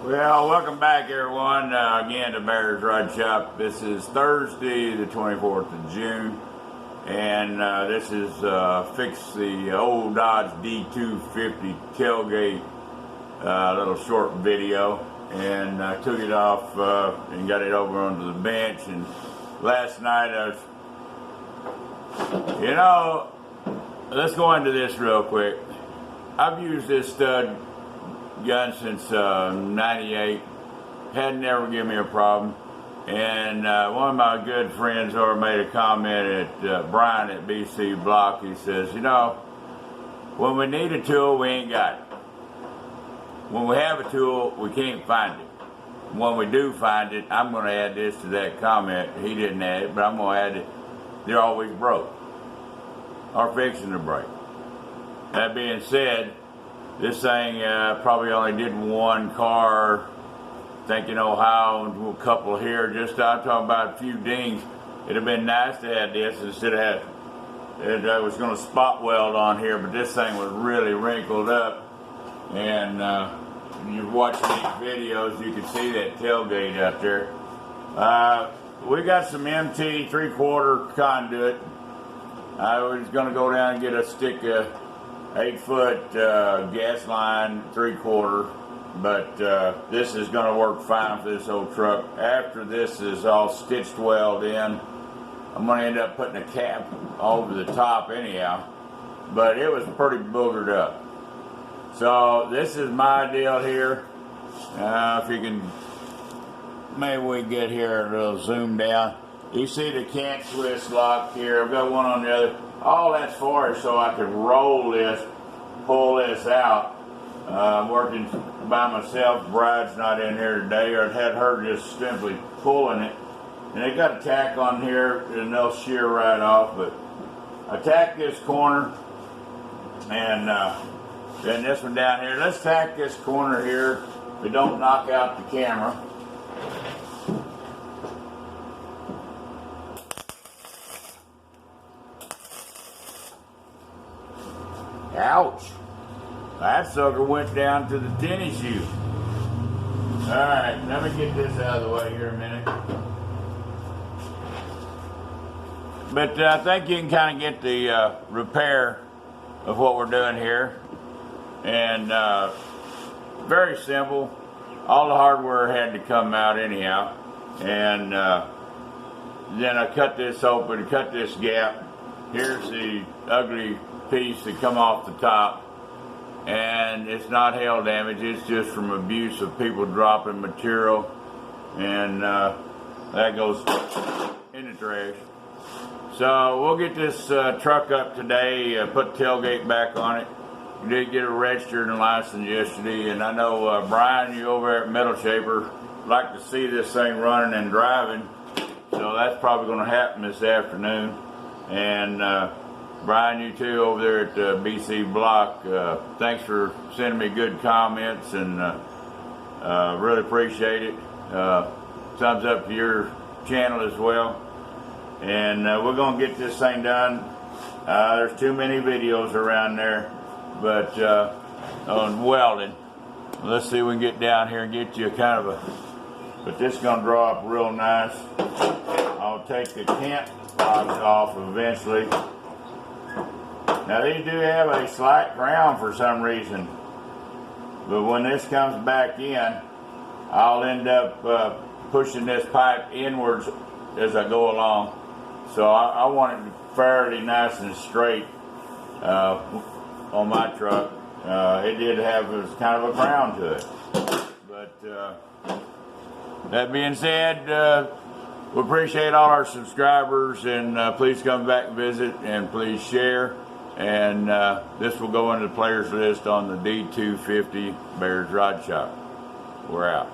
Well, welcome back, everyone. Again to Bear's Rod Shop. This is Thursday, the 24th of June, and this is fix the old Dodge D250 Tailgate little short video, and I took it off and got it over onto the bench. And last night, let's go into this real quick. I've used this stud gun since 98. Had never given me a problem. And one of my good friends over made a comment at Brian at BC Block. He says, when we need a tool, we ain't got it. When we have a tool, we can't find it. When we do find it, I'm going to add this to that comment. He didn't add it, but I'm going to add it. They're always broke or fixing to break. That being said, this thing probably only did one car, I think in Ohio, and a couple here. I'm talking about a few dings. It'd have been nice to have this instead of having it. I was going to spot weld on here, but this thing was really wrinkled up. And you're watching these videos, you can see that tailgate out there. We got some MT 3/4 conduit. I was going to go down and get a stick of 8-foot gas line 3/4, but this is going to work fine for this old truck. After this is all stitched weld in, I'm going to end up putting a cap over the top anyhow, but it was pretty boogered up. So this is my deal here. If you can, maybe we can get here a little zoom down. You see the can't twist lock here. I've got one on the other. All that's for is so I could roll this, pull this out. I'm working by myself. Bride's not in here today, or I'd had her just simply pulling it. And they got a tack on here, and they'll shear right off. But I tack this corner, and then this one down here. Let's tack this corner here. We don't knock out the camera. Ouch! That sucker went down to the tennis shoe. Alright, let me get this out of the way here a minute. But I think you can kind of get the repair of what we're doing here. And very simple. All the hardware had to come out anyhow. And then I cut this open, cut this gap. Here's the ugly piece that come off the top, and it's not hail damage, it's just from abuse of people dropping material, and that goes in the trash. So we'll get this truck up today, put the tailgate back on it. We did get a registered and licensed yesterday, and I know Brian, you over at Metal Shaper, like to see this thing running and driving, so that's probably going to happen this afternoon. And Brian, you too over there at BC Block, thanks for sending me good comments, and really appreciate it. Thumbs up to your channel as well. And we're going to get this thing done. There's too many videos around there, but on welding. Let's see if we can get down here and get you kind of a, but this is going to draw up real nice. I'll take the cant locks off eventually. Now these do have a slight crown for some reason, but when this comes back in, I'll end up pushing this pipe inwards as I go along. So I want it fairly nice and straight on my truck. It did have kind of a crown to it. But that being said, we appreciate all our subscribers, and please come back and visit, and please share. And this will go into the players list on the D250 Bear's Rod Shop. We're out.